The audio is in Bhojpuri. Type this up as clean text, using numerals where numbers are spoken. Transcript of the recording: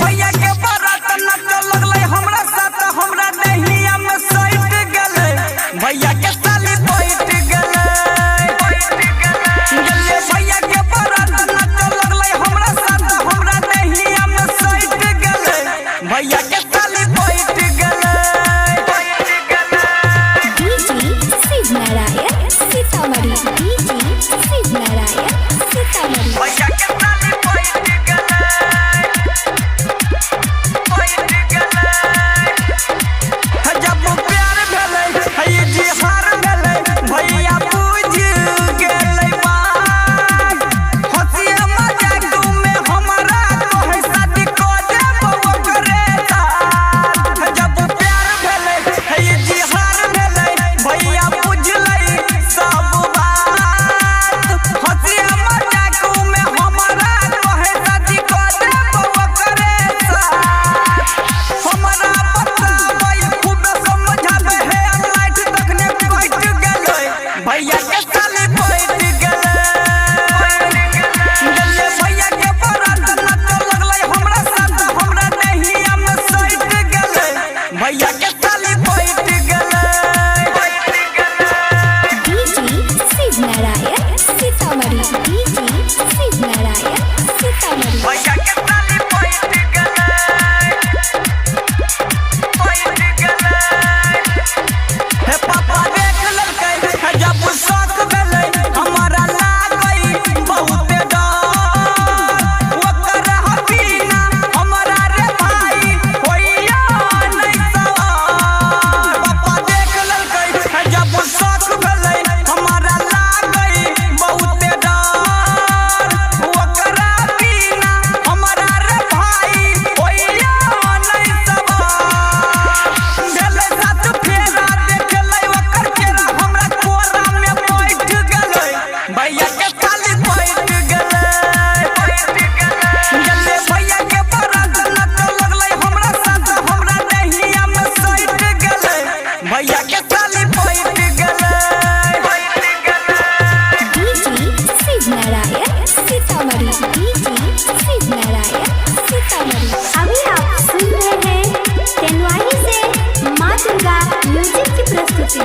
भैया के बारात नच लगले हमरा साथ हमरा नहिया में सैट गेले भैया के साली बैठ गेले गले भैया के बारात नच लगले हमरा साथ हमरा नहिया में सैट गेले भैया के साली बैठ गेले डीजे शिवनारायण सीतामढ़ी डीजे शिवनारायण सीतामढ़ी भैया के साली बैठ गेले जब प्यार भेले है जी हार भेले भैया पूज गेले बात हंसिया मजाक में हमरा तो है शादी को देबो करे साथ जब प्यार भेले है जी हार भेले भैया पूजले सब बात हंसिया मजाक में हमरा तो है शादी को देबो करे साथ हमरा बताबै खूब समझाबे है लाइट तकने बैठ गेले भैया के साली बैठ गेले गले भैया के बारात नच लगले हमरा साथ हमरा नहिया में सैट गेले भैया के साली बैठ गेले डीजे शिवनारायण सीतामढ़ी डीजे शिवनारायण सीतामढ़ी भैया के साली बैठ गेले हे पापा देख ललकै है जब शौक भेलै हमारा लागई बहुत डर ओकर हबीना हमारा रे भाई होइया नहीं सवार पापा देख ललकै है जब शौक भेलै हमारा लागई बहुत डर ओकर हबीना हमारा रे भाई होइया नहीं सवार भेलै साथ फेरा देखलै ओकर केरा हमरा कोरा में बैठ गेलै भैया के साली बैठ गेलै गले भैया के बारात नच लगलै हमरा साथ हमरा नहिया में सैट गेलै भैया के साली बैठ गेलै डीजे शिवनारायण सीतामढ़ी डीजे शिवनारायण सीतामढ़ी। अभी आप सुन रहे हैं तेनवानी से माँ दुर्गा म्यूजिक की प्रस्तुति।